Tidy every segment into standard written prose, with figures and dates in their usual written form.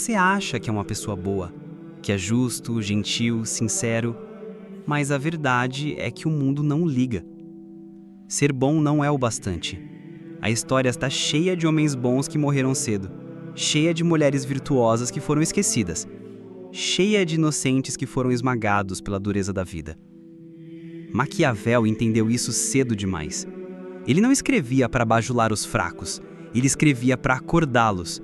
você acha que é uma pessoa boa, que é justo, gentil, sincero, mas a verdade é que o mundo não liga. Ser bom não é o bastante. A história está cheia de homens bons que morreram cedo, cheia de mulheres virtuosas que foram esquecidas, cheia de inocentes que foram esmagados pela dureza da vida. Maquiavel entendeu isso cedo demais. Ele não escrevia para bajular os fracos, ele escrevia para acordá-los.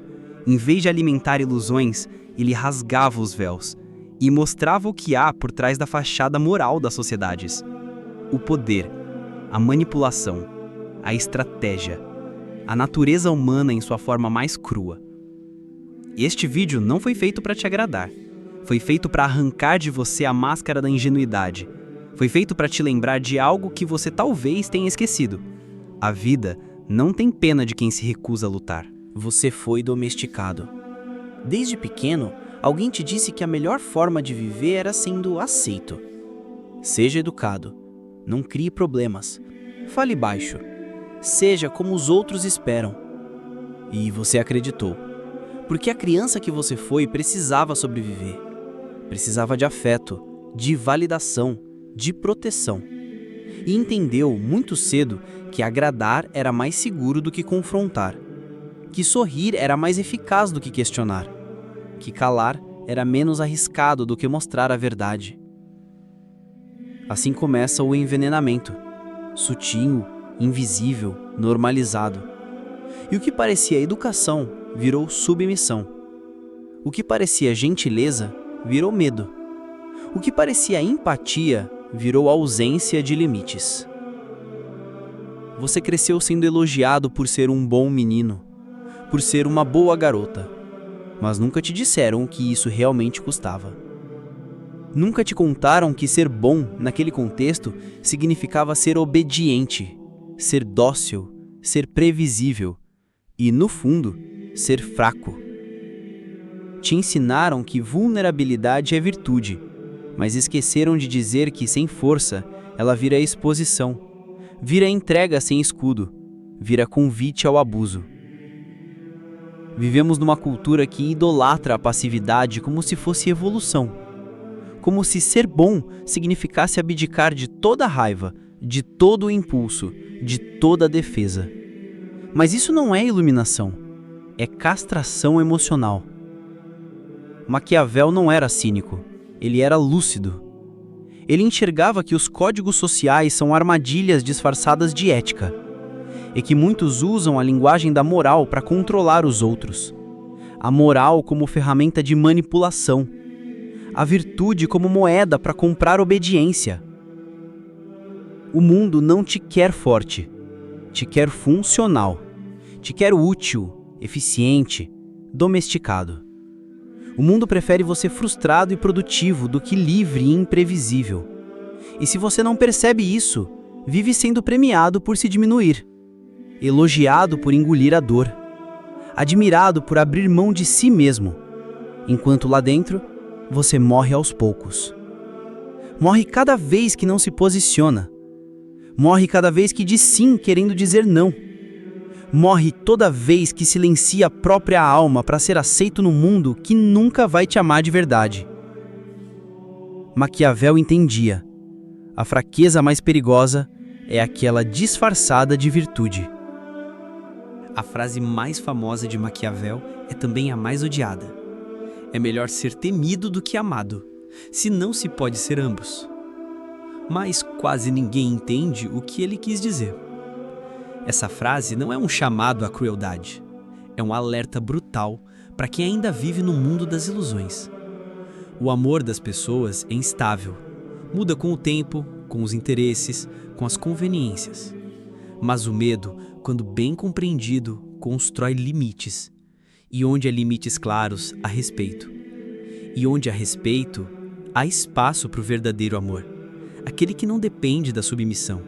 Em vez de alimentar ilusões, ele rasgava os véus e mostrava o que há por trás da fachada moral das sociedades. O poder, a manipulação, a estratégia, a natureza humana em sua forma mais crua. Este vídeo não foi feito para te agradar. Foi feito para arrancar de você a máscara da ingenuidade. Foi feito para te lembrar de algo que você talvez tenha esquecido. A vida não tem pena de quem se recusa a lutar. Você foi domesticado. Desde pequeno, alguém te disse que a melhor forma de viver era sendo aceito. Seja educado. Não crie problemas. Fale baixo. Seja como os outros esperam. E você acreditou. Porque a criança que você foi precisava sobreviver. Precisava de afeto, de validação, de proteção. E entendeu muito cedo que agradar era mais seguro do que confrontar. Que sorrir era mais eficaz do que questionar. Que calar era menos arriscado do que mostrar a verdade. Assim começa o envenenamento. Sutil, invisível, normalizado. E o que parecia educação virou submissão. O que parecia gentileza virou medo. O que parecia empatia virou ausência de limites. Você cresceu sendo elogiado por ser um bom menino, por ser uma boa garota, mas nunca te disseram o que isso realmente custava. Nunca te contaram que ser bom, naquele contexto, significava ser obediente, ser dócil, ser previsível e, no fundo, ser fraco. Te ensinaram que vulnerabilidade é virtude, mas esqueceram de dizer que sem força ela vira exposição, vira entrega sem escudo, vira convite ao abuso. Vivemos numa cultura que idolatra a passividade como se fosse evolução, como se ser bom significasse abdicar de toda a raiva, de todo o impulso, de toda a defesa. Mas isso não é iluminação, é castração emocional. Maquiavel não era cínico, ele era lúcido. Ele enxergava que os códigos sociais são armadilhas disfarçadas de ética, e que muitos usam a linguagem da moral para controlar os outros. A moral como ferramenta de manipulação, a virtude como moeda para comprar obediência. O mundo não te quer forte, te quer funcional, te quer útil, eficiente, domesticado. O mundo prefere você frustrado e produtivo do que livre e imprevisível. E se você não percebe isso, vive sendo premiado por se diminuir, elogiado por engolir a dor, admirado por abrir mão de si mesmo, enquanto lá dentro você morre aos poucos. Morre cada vez que não se posiciona. Morre cada vez que diz sim querendo dizer não. Morre toda vez que silencia a própria alma para ser aceito no mundo que nunca vai te amar de verdade. Maquiavel entendia. A fraqueza mais perigosa é aquela disfarçada de virtude. A frase mais famosa de Maquiavel é também a mais odiada. É melhor ser temido do que amado, se não se pode ser ambos. Mas quase ninguém entende o que ele quis dizer. Essa frase não é um chamado à crueldade, é um alerta brutal para quem ainda vive no mundo das ilusões. O amor das pessoas é instável, muda com o tempo, com os interesses, com as conveniências. Mas o medo, quando bem compreendido, constrói limites. E onde há limites claros, há respeito. E onde há respeito, há espaço para o verdadeiro amor, aquele que não depende da submissão.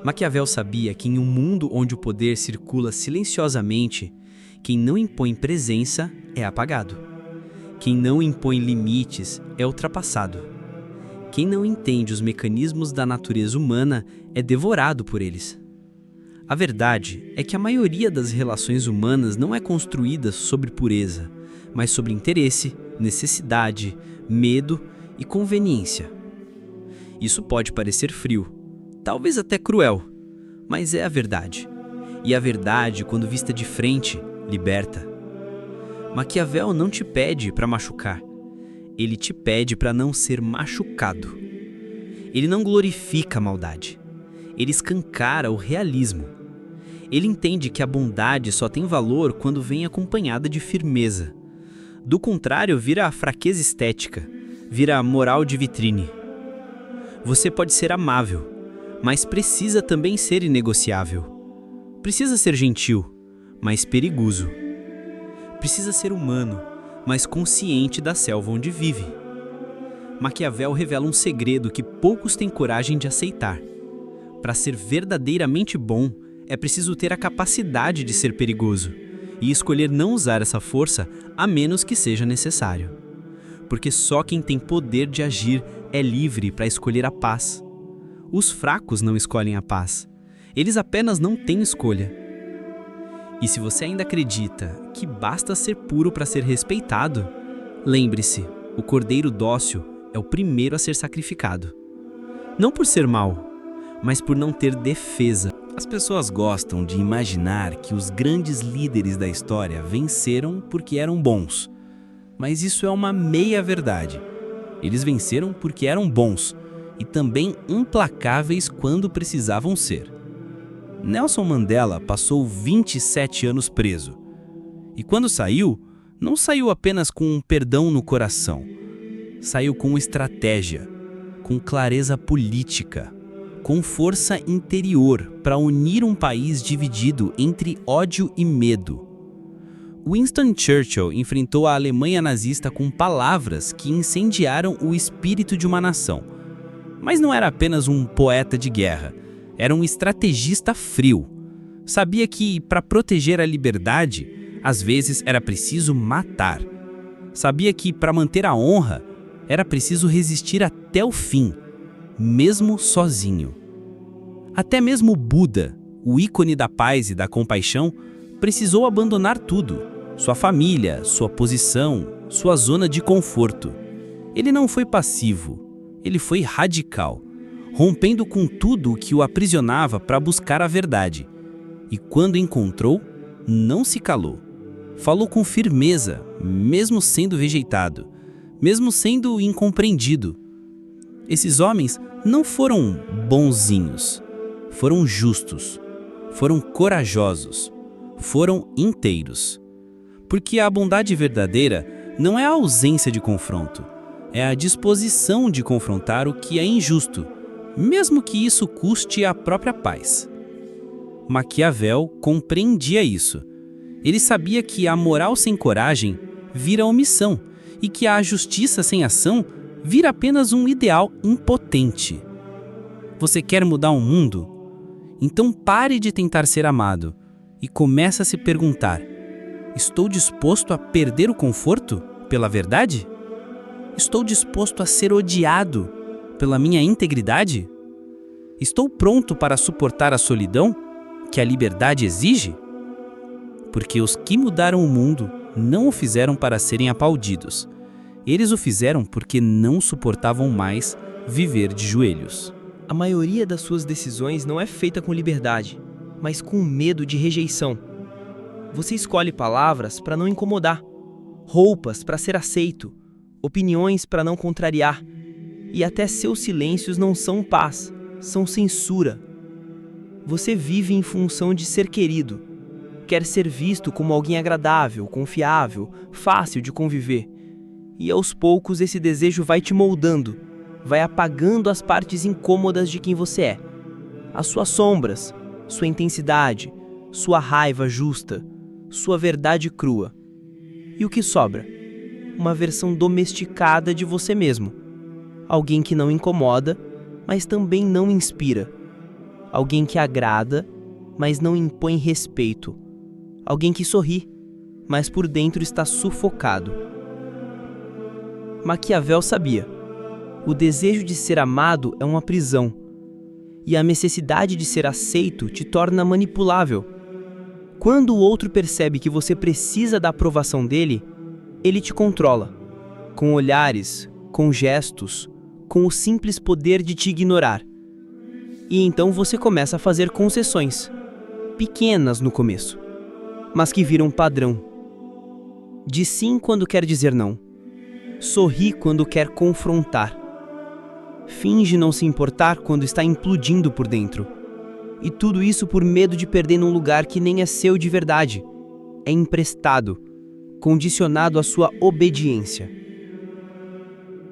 Maquiavel sabia que em um mundo onde o poder circula silenciosamente, quem não impõe presença é apagado. Quem não impõe limites é ultrapassado. Quem não entende os mecanismos da natureza humana é devorado por eles. A verdade é que a maioria das relações humanas não é construída sobre pureza, mas sobre interesse, necessidade, medo e conveniência. Isso pode parecer frio, talvez até cruel, mas é a verdade. E a verdade, quando vista de frente, liberta. Maquiavel não te pede para machucar, ele te pede para não ser machucado. Ele não glorifica a maldade, ele escancara o realismo. Ele entende que a bondade só tem valor quando vem acompanhada de firmeza. Do contrário, vira a fraqueza estética, vira a moral de vitrine. Você pode ser amável, mas precisa também ser inegociável. Precisa ser gentil, mas perigoso. Precisa ser humano, mas consciente da selva onde vive. Maquiavel revela um segredo que poucos têm coragem de aceitar. Para ser verdadeiramente bom, é preciso ter a capacidade de ser perigoso e escolher não usar essa força a menos que seja necessário. Porque só quem tem poder de agir é livre para escolher a paz. Os fracos não escolhem a paz, eles apenas não têm escolha. E se você ainda acredita que basta ser puro para ser respeitado, lembre-se, o cordeiro dócil é o primeiro a ser sacrificado. Não por ser mau, mas por não ter defesa. As pessoas gostam de imaginar que os grandes líderes da história venceram porque eram bons. Mas isso é uma meia-verdade. Eles venceram porque eram bons e também implacáveis quando precisavam ser. Nelson Mandela passou 27 anos preso. E quando saiu, não saiu apenas com um perdão no coração. Saiu com estratégia, com clareza política, com força interior para unir um país dividido entre ódio e medo. Winston Churchill enfrentou a Alemanha nazista com palavras que incendiaram o espírito de uma nação. Mas não era apenas um poeta de guerra, era um estrategista frio. Sabia que, para proteger a liberdade, às vezes era preciso matar. Sabia que, para manter a honra, era preciso resistir até o fim, mesmo sozinho. Até mesmo Buda, o ícone da paz e da compaixão, precisou abandonar tudo: sua família, sua posição, sua zona de conforto. Ele não foi passivo, ele foi radical, rompendo com tudo o que o aprisionava para buscar a verdade. E quando encontrou, não se calou. Falou com firmeza, mesmo sendo rejeitado, mesmo sendo incompreendido. Esses homens não foram bonzinhos, foram justos, foram corajosos, foram inteiros. Porque a bondade verdadeira não é a ausência de confronto, é a disposição de confrontar o que é injusto, mesmo que isso custe a própria paz. Maquiavel compreendia isso. Ele sabia que a moral sem coragem vira omissão e que a justiça sem ação vira apenas um ideal impotente. Você quer mudar o mundo? Então pare de tentar ser amado e comece a se perguntar: estou disposto a perder o conforto pela verdade? Estou disposto a ser odiado pela minha integridade? Estou pronto para suportar a solidão que a liberdade exige? Porque os que mudaram o mundo não o fizeram para serem aplaudidos. Eles o fizeram porque não suportavam mais viver de joelhos. A maioria das suas decisões não é feita com liberdade, mas com medo de rejeição. Você escolhe palavras para não incomodar, roupas para ser aceito, opiniões para não contrariar, e até seus silêncios não são paz, são censura. Você vive em função de ser querido. Quer ser visto como alguém agradável, confiável, fácil de conviver. E aos poucos esse desejo vai te moldando, vai apagando as partes incômodas de quem você é. As suas sombras, sua intensidade, sua raiva justa, sua verdade crua. E o que sobra? Uma versão domesticada de você mesmo. Alguém que não incomoda, mas também não inspira. Alguém que agrada, mas não impõe respeito. Alguém que sorri, mas por dentro está sufocado. Maquiavel sabia: o desejo de ser amado é uma prisão, e a necessidade de ser aceito te torna manipulável. Quando o outro percebe que você precisa da aprovação dele, Ele te controla, com olhares, com gestos, com o simples poder de te ignorar. E então você começa a fazer concessões, pequenas no começo, mas que viram padrão. Diz sim quando quer dizer não. Sorri quando quer confrontar. Finge não se importar quando está implodindo por dentro. E tudo isso por medo de perder num lugar que nem é seu de verdade. É emprestado, condicionado à sua obediência.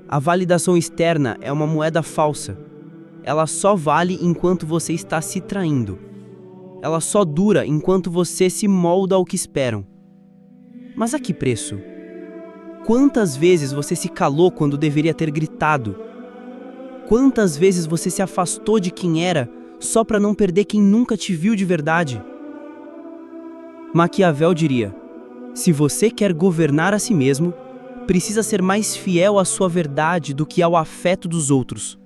A validação externa é uma moeda falsa. Ela só vale enquanto você está se traindo. Ela só dura enquanto você se molda ao que esperam. Mas a que preço? Quantas vezes você se calou quando deveria ter gritado? Quantas vezes você se afastou de quem era só para não perder quem nunca te viu de verdade? Maquiavel diria: se você quer governar a si mesmo, precisa ser mais fiel à sua verdade do que ao afeto dos outros.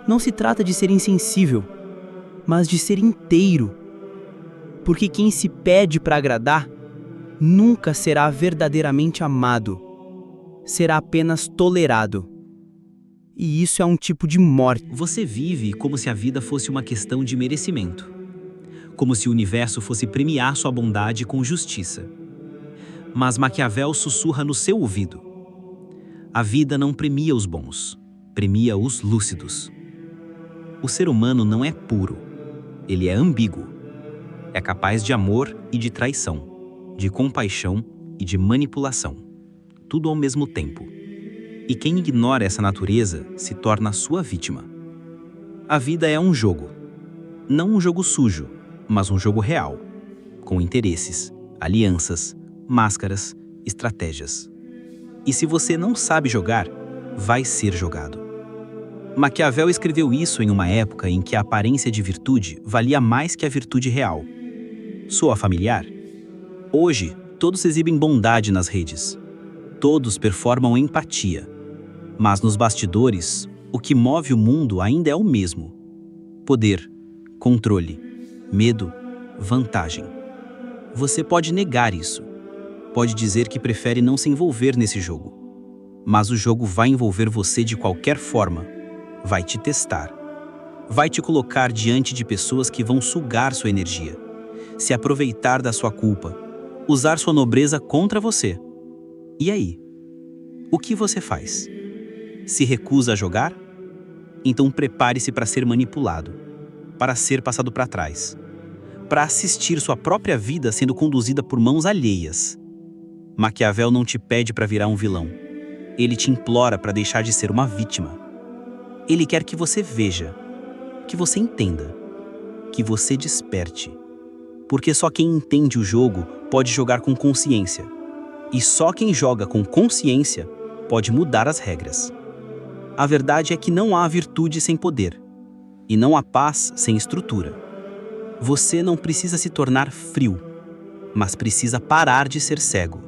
Não se trata de ser insensível, mas de ser inteiro. Porque quem se pede para agradar nunca será verdadeiramente amado. Será apenas tolerado. E isso é um tipo de morte. Você vive como se a vida fosse uma questão de merecimento. Como se o universo fosse premiar sua bondade com justiça. Mas Maquiavel sussurra no seu ouvido: a vida não premia os bons, premia os lúcidos. O ser humano não é puro, ele é ambíguo. É capaz de amor e de traição, de compaixão e de manipulação, tudo ao mesmo tempo. E quem ignora essa natureza se torna sua vítima. A vida é um jogo. Não um jogo sujo, mas um jogo real, com interesses, alianças, máscaras, estratégias. E se você não sabe jogar, vai ser jogado. Maquiavel escreveu isso em uma época em que a aparência de virtude valia mais que a virtude real. Soa familiar? Hoje, todos exibem bondade nas redes. Todos performam empatia. Mas nos bastidores, o que move o mundo ainda é o mesmo: poder, controle, medo, vantagem. Você pode negar isso. Pode dizer que prefere não se envolver nesse jogo. Mas o jogo vai envolver você de qualquer forma. Vai te testar. Vai te colocar diante de pessoas que vão sugar sua energia, se aproveitar da sua culpa, usar sua nobreza contra você. E aí? O que você faz? Se recusa a jogar? Então prepare-se para ser manipulado, para ser passado para trás, para assistir sua própria vida sendo conduzida por mãos alheias. Maquiavel não te pede para virar um vilão. Ele te implora para deixar de ser uma vítima. Ele quer que você veja, que você entenda, que você desperte. Porque só quem entende o jogo pode jogar com consciência. E só quem joga com consciência pode mudar as regras. A verdade é que não há virtude sem poder. E não há paz sem estrutura. Você não precisa se tornar frio, mas precisa parar de ser cego.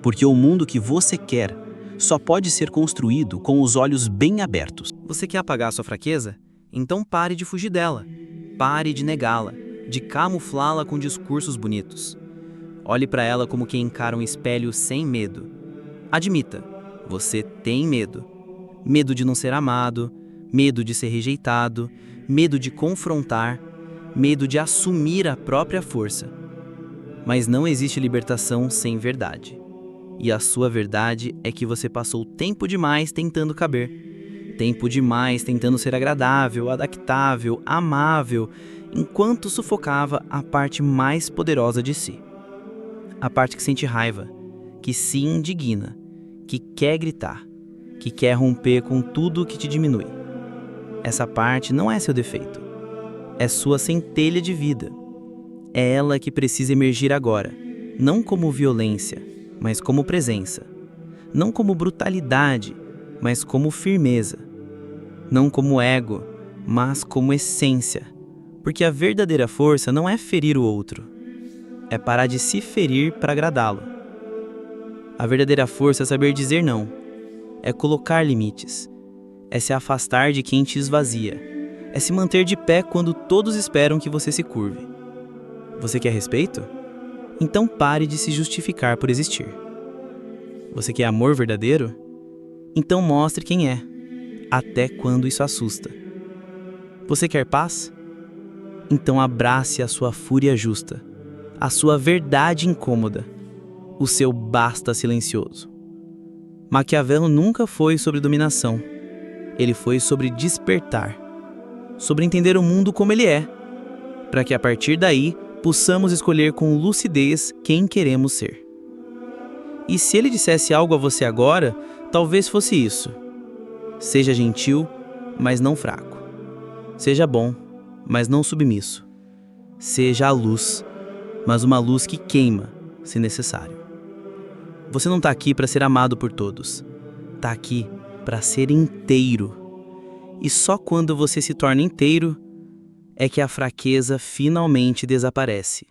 Porque o mundo que você quer só pode ser construído com os olhos bem abertos. Você quer apagar a sua fraqueza? Então pare de fugir dela. Pare de negá-la, de camuflá-la com discursos bonitos. Olhe para ela como quem encara um espelho sem medo. Admita, você tem medo. Medo de não ser amado, medo de ser rejeitado, medo de confrontar, medo de assumir a própria força. Mas não existe libertação sem verdade. E a sua verdade é que você passou tempo demais tentando caber. Tempo demais tentando ser agradável, adaptável, amável, enquanto sufocava a parte mais poderosa de si. A parte que sente raiva, que se indigna, que quer gritar, que quer romper com tudo que te diminui. Essa parte não é seu defeito. É sua centelha de vida. É ela que precisa emergir agora, não como violência, mas como presença. Não como brutalidade, mas como firmeza. Não como ego, mas como essência. Porque a verdadeira força não é ferir o outro. É parar de se ferir para agradá-lo. A verdadeira força é saber dizer não. É colocar limites. É se afastar de quem te esvazia. É se manter de pé quando todos esperam que você se curve. Você quer respeito? Então pare de se justificar por existir. Você quer amor verdadeiro? Então mostre quem é, até quando isso assusta. Você quer paz? Então abrace a sua fúria justa, a sua verdade incômoda, o seu basta silencioso. Maquiavel nunca foi sobre dominação. Ele foi sobre despertar, sobre entender o mundo como ele é, para que a partir daí possamos escolher com lucidez quem queremos ser. E se ele dissesse algo a você agora, talvez fosse isso: seja gentil, mas não fraco. Seja bom, mas não submisso. Seja a luz, mas uma luz que queima, se necessário. Você não está aqui para ser amado por todos. Está aqui para ser inteiro. E só quando você se torna inteiro é que a fraqueza finalmente desaparece.